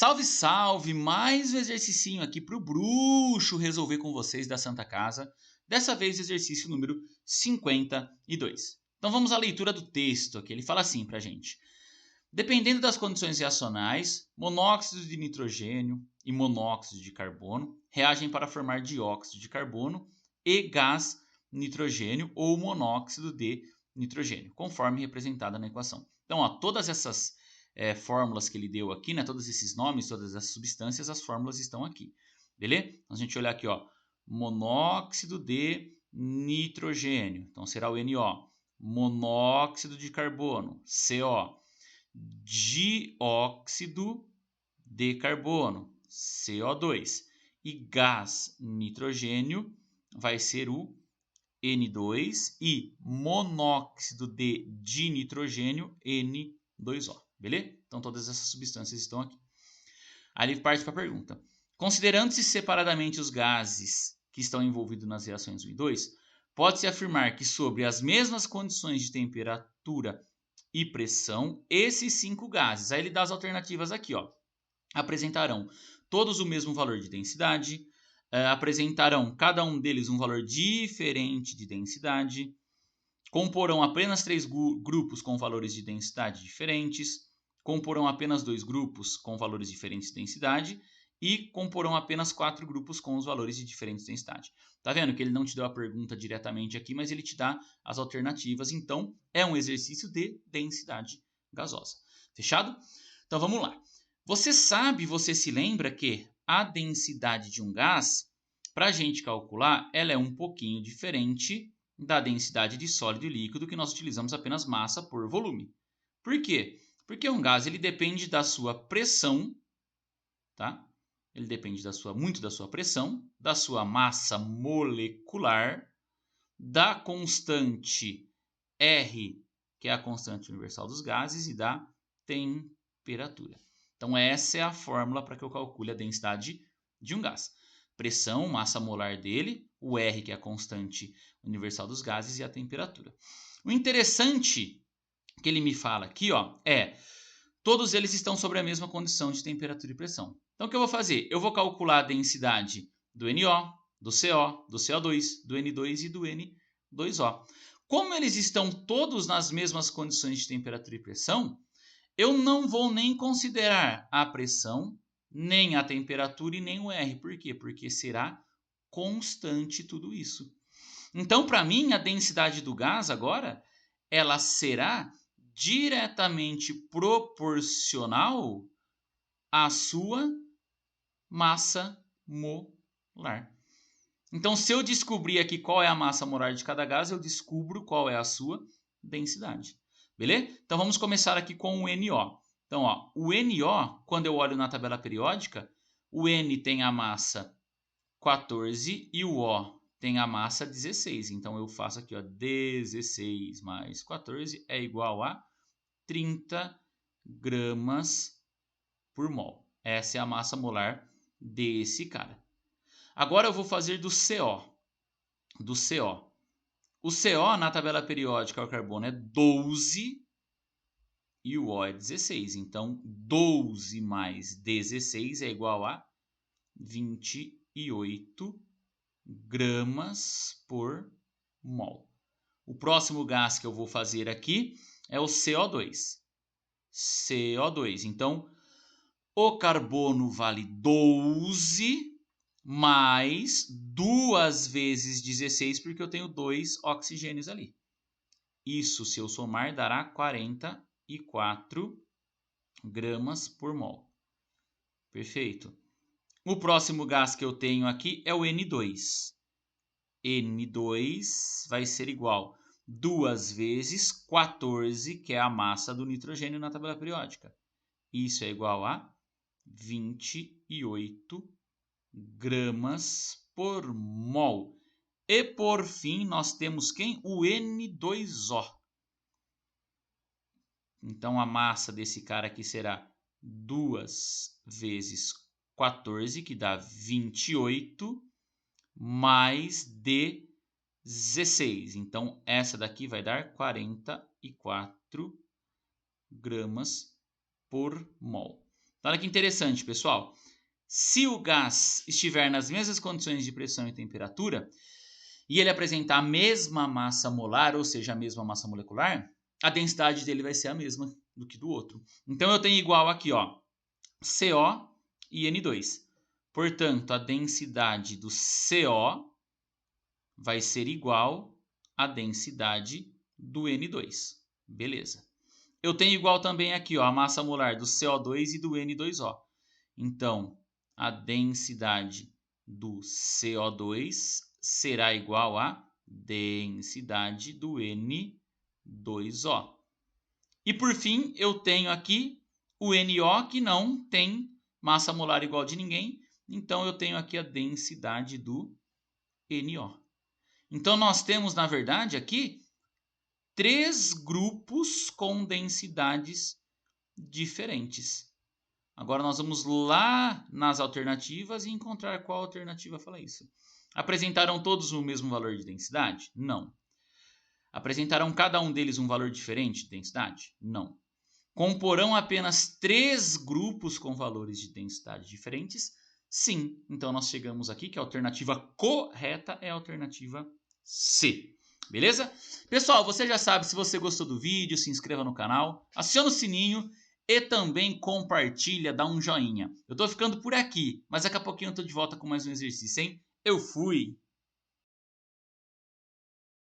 Salve, salve! Mais um exercicinho aqui para o bruxo resolver com vocês da Santa Casa. Dessa vez, exercício número 52. Então vamos à leitura do texto aqui. Ele fala assim para a gente. Dependendo das condições reacionais, monóxido de nitrogênio e monóxido de carbono reagem para formar dióxido de carbono e gás nitrogênio ou monóxido de nitrogênio, conforme representada na equação. Então, ó, todas essas fórmulas que ele deu aqui, né, todos esses nomes, todas essas substâncias, as fórmulas estão aqui. Beleza? Então, a gente olhar aqui, ó, monóxido de nitrogênio, então será o NO. Monóxido de carbono, CO. Dióxido de carbono, CO2. E gás nitrogênio vai ser o N2 e monóxido de dinitrogênio, N2O. Beleza? Então todas essas substâncias estão aqui. Aí ele parte para a pergunta. Considerando-se separadamente os gases que estão envolvidos nas reações 1 e 2, pode-se afirmar que sobre as mesmas condições de temperatura e pressão, esses 5 gases, aí ele dá as alternativas aqui, ó, apresentarão todos o mesmo valor de densidade, apresentarão cada um deles um valor diferente de densidade, comporão apenas 3 grupos com valores de densidade diferentes, comporão apenas 2 grupos com valores diferentes de densidade e comporão apenas 4 grupos com os valores de diferentes densidade. Tá vendo que ele não te deu a pergunta diretamente aqui, mas ele te dá as alternativas. Então, é um exercício de densidade gasosa. Fechado? Então, vamos lá. Você se lembra que a densidade de um gás, para a gente calcular, ela é um pouquinho diferente da densidade de sólido e líquido, que nós utilizamos apenas massa por volume. Por quê? Porque um gás ele depende da sua pressão, tá? Ele depende muito da sua pressão, da sua massa molecular, da constante R, que é a constante universal dos gases, e da temperatura. Então, essa é a fórmula para que eu calcule a densidade de um gás. Pressão, massa molar dele, o R, que é a constante universal dos gases, e a temperatura. O interessante que ele me fala aqui, ó, todos eles estão sobre a mesma condição de temperatura e pressão. Então, o que eu vou fazer? Eu vou calcular a densidade do NO, do CO, do CO2, do N2 e do N2O. Como eles estão todos nas mesmas condições de temperatura e pressão, eu não vou nem considerar a pressão, nem a temperatura e nem o R. Por quê? Porque será constante tudo isso. Então, para mim, a densidade do gás agora, ela será diretamente proporcional à sua massa molar. Então, se eu descobrir aqui qual é a massa molar de cada gás, eu descubro qual é a sua densidade. Beleza? Então, vamos começar aqui com o NO. Então, ó, o NO, quando eu olho na tabela periódica, o N tem a massa 14 e o O tem a massa 16. Então, eu faço aqui, ó, 16 mais 14 é igual a 30 gramas por mol. Essa é a massa molar desse cara. Agora eu vou fazer do CO. O CO na tabela periódica, o carbono é 12 e o O é 16. Então, 12 mais 16 é igual a 28 gramas por mol. O próximo gás que eu vou fazer aqui é o CO2. Então, o carbono vale 12 mais 2 vezes 16, porque eu tenho 2 oxigênios ali. Isso, se eu somar, dará 44 gramas por mol. Perfeito. O próximo gás que eu tenho aqui é o N2. N2 vai ser igual 2 vezes 14, que é a massa do nitrogênio na tabela periódica. Isso é igual a 28 gramas por mol. E por fim, nós temos quem? O N2O. Então, a massa desse cara aqui será 2 vezes 14, que dá 28, mais 16. Então, essa daqui vai dar 44 gramas por mol. Então, olha que interessante, pessoal. Se o gás estiver nas mesmas condições de pressão e temperatura, e ele apresentar a mesma massa molar, ou seja, a mesma massa molecular, a densidade dele vai ser a mesma do que do outro. Então, eu tenho igual aqui, ó, CO e N2. Portanto, a densidade do CO vai ser igual à densidade do N2. Beleza. Eu tenho igual também aqui, ó, a massa molar do CO2 e do N2O. Então, a densidade do CO2 será igual à densidade do N2O. E por fim, eu tenho aqui o NO, que não tem massa molar igual de ninguém. Então, eu tenho aqui a densidade do NO. Então, nós temos, na verdade, aqui 3 grupos com densidades diferentes. Agora, nós vamos lá nas alternativas e encontrar qual alternativa fala isso. Apresentaram todos o mesmo valor de densidade? Não. Apresentarão cada um deles um valor diferente de densidade? Não. Comporão apenas 3 grupos com valores de densidade diferentes? Sim. Então, nós chegamos aqui que a alternativa correta é a alternativa C. Beleza? Pessoal, você já sabe, se você gostou do vídeo, se inscreva no canal, aciona o sininho e também compartilha, dá um joinha. Eu tô ficando por aqui, mas daqui a pouquinho eu tô de volta com mais um exercício, hein? Eu fui!